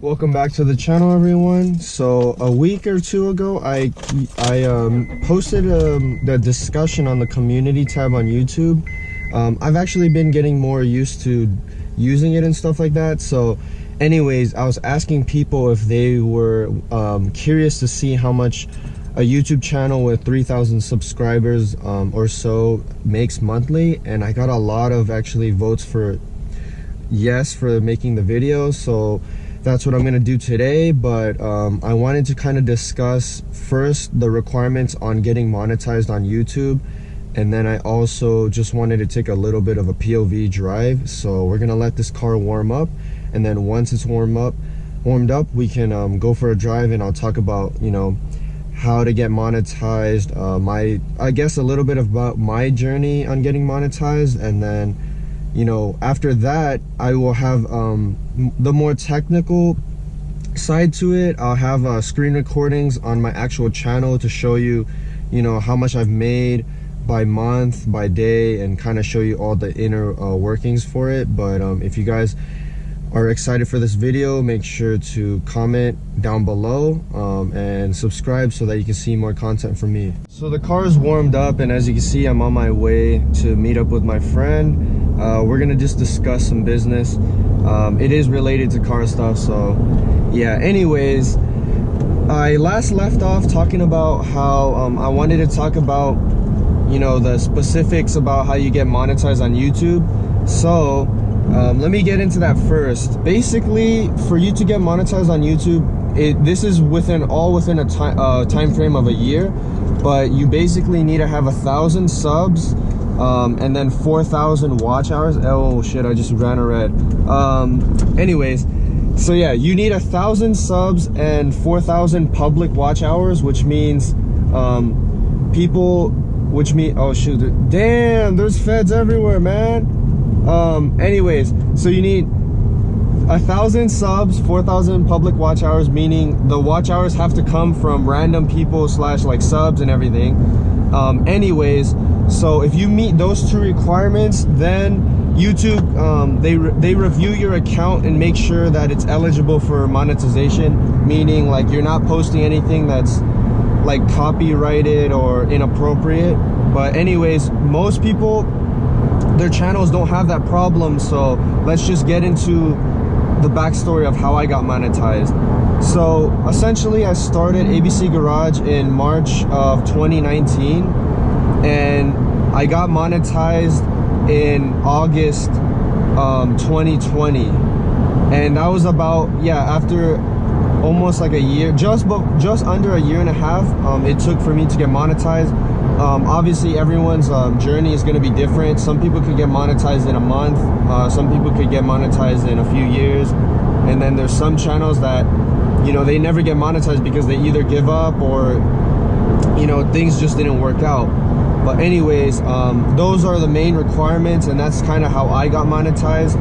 Welcome back to the channel, everyone. So a week or two ago, I posted the discussion on the community tab on YouTube. I've actually been getting more used to using it and stuff like that. So anyways, I was asking people if they were curious to see how much a YouTube channel with 3,000 subscribers or so makes monthly, and I got a lot of actually votes for yes for making the video. So that's what I'm gonna do today. But I wanted to kind of discuss first the requirements on getting monetized on YouTube, and then I also just wanted to take a little bit of a POV drive. So we're gonna let this car warm up, and then once it's warmed up, we can go for a drive, and I'll talk about, you know, how to get monetized, I guess a little bit about my journey on getting monetized, and then, you know, after that I will have the more technical side to it. I'll have screen recordings on my actual channel to show you, you know, how much I've made by month, by day, and kind of show you all the inner workings for it. But if you guys are excited for this video, make sure to comment down below and subscribe so that you can see more content from me. So the car is warmed up, and as you can see, I'm on my way to meet up with my friend. We're gonna just discuss some business. It is related to car stuff, so yeah. Anyways, I last left off talking about how I wanted to talk about, you know, the specifics about how you get monetized on YouTube. So let me get into that first. Basically, for you to get monetized on YouTube, this is within a time frame of a year, but you basically need to have 1,000 subs and then 4,000 watch hours. Oh shit, I just ran a red. Anyways, so yeah, you need 1,000 subs and 4,000 public watch hours, which means oh shoot, damn, there's feds everywhere, man. Anyways, so you need 1,000 subs, 4,000 public watch hours, meaning the watch hours have to come from random people / like subs and everything. Anyways, so if you meet those two requirements, then YouTube, they review your account and make sure that it's eligible for monetization, meaning like you're not posting anything that's like copyrighted or inappropriate. But anyways, most people, their channels don't have that problem. So let's just get into the backstory of how I got monetized. So essentially, I started ABC Garage in March of 2019, and I got monetized in August 2020, and that was about, yeah, after almost like a year, just under a year and a half it took for me to get monetized. Obviously everyone's journey is going to be different. Some people could get monetized in a month, some people could get monetized in a few years, and then there's some channels that, you know, they never get monetized because they either give up or, you know, things just didn't work out. But anyways, those are the main requirements, and that's kind of how I got monetized.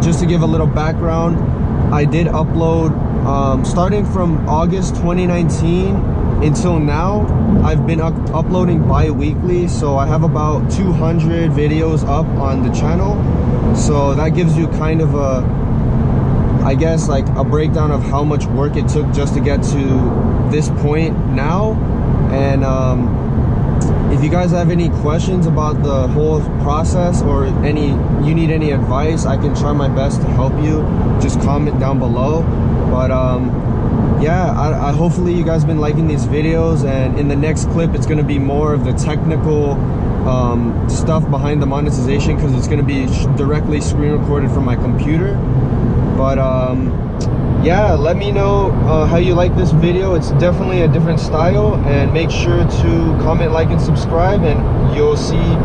Just to give a little background, I did upload starting from August 2019 until now. I've been uploading bi-weekly, so I have about 200 videos up on the channel. So that gives you kind of a, I guess, like a breakdown of how much work it took just to get to this point now. And if you guys have any questions about the whole process, or you need any advice, I can try my best to help you. Just comment down below. But yeah, I hopefully you guys been liking these videos, and in the next clip it's going to be more of the technical stuff behind the monetization, because it's going to be directly screen recorded from my computer. But yeah, let me know how you like this video. It's definitely a different style, and make sure to comment, like, and subscribe, and you'll see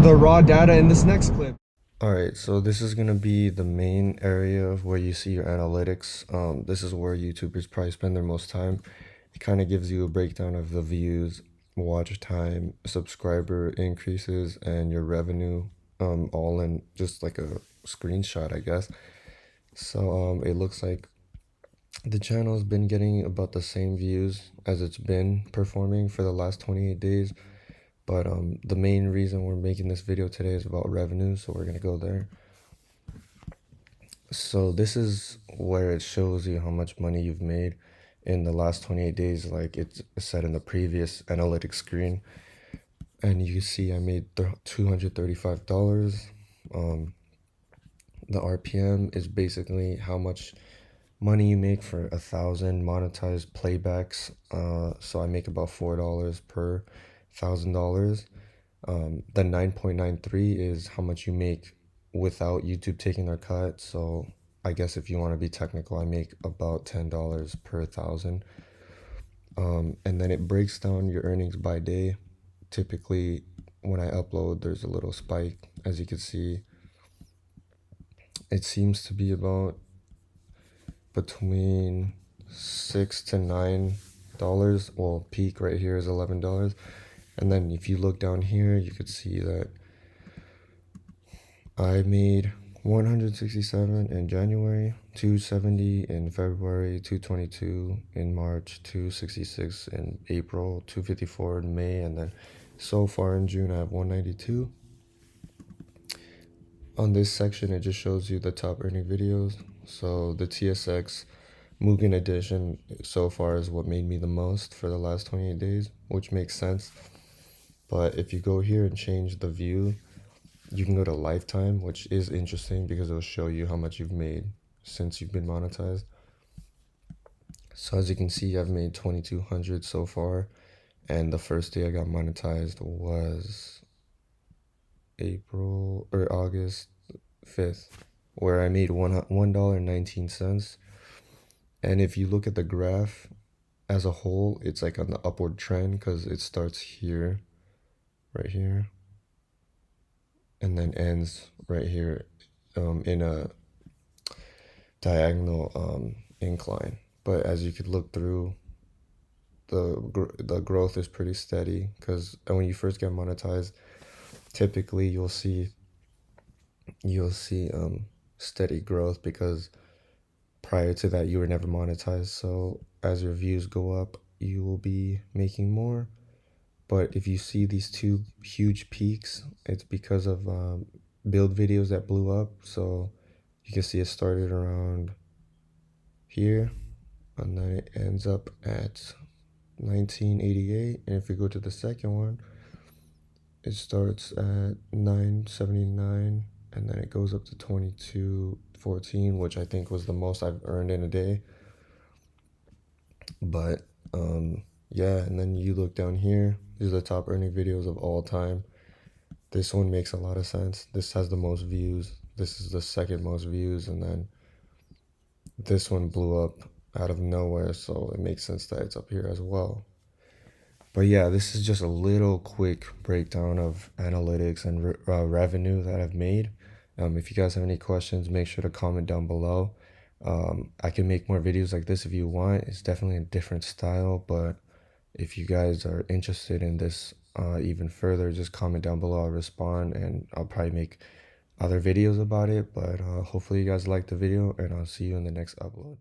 the raw data in this next clip. Alright, so this is going to be the main area of where you see your analytics. This is where YouTubers probably spend their most time. It kind of gives you a breakdown of the views, watch time, subscriber increases, and your revenue, all in just like a screenshot, I guess. So it looks like the channel has been getting about the same views as it's been performing for the last 28 days. But the main reason we're making this video today is about revenue, so we're gonna go there. So this is where it shows you how much money you've made in the last 28 days, like it's said in the previous analytics screen. And you see I made $235. Um, the RPM is basically how much money you make for 1,000 monetized playbacks. So I make about $4 per $1,000. The 9.93 is how much you make without YouTube taking their cut. So I guess if you want to be technical, I make about $10 per thousand. And then it breaks down your earnings by day. Typically, when I upload, there's a little spike. As you can see, it seems to be about between $6 to $9. Well, peak right here is $11. And then if you look down here, you could see that I made 167 in January, 270 in February, 222 in March, 266 in April, 254 in May, and then so far in June I have 192. On this section, it just shows you the top earning videos. So the TSX Mugen edition so far is what made me the most for the last 28 days, which makes sense. But if you go here and change the view, you can go to lifetime, which is interesting because it'll show you how much you've made since you've been monetized. So as you can see, I've made 2,200 so far, and the first day I got monetized was April or August 5th, where I made $1.19. And if you look at the graph as a whole, it's like on the upward trend because it starts here, right here, and then ends right here in a diagonal incline. But as you could look through, the growth is pretty steady because when you first get monetized, typically you'll see steady growth because prior to that you were never monetized. So as your views go up, you will be making more. But if you see these two huge peaks, it's because of build videos that blew up. So you can see it started around here and then it ends up at 1988. And if we go to the second one, it starts at 979 and then it goes up to 2214, which I think was the most I've earned in a day. But yeah, and then you look down here, these are the top earning videos of all time. This one makes a lot of sense. This has the most views. This is the second most views, and then this one blew up out of nowhere, so it makes sense that it's up here as well. But yeah, this is just a little quick breakdown of analytics and revenue that I've made. If you guys have any questions, make sure to comment down below. I can make more videos like this if you want. It's definitely a different style, but if you guys are interested in this even further, just comment down below. I'll respond and I'll probably make other videos about it. But hopefully you guys liked the video, and I'll see you in the next upload.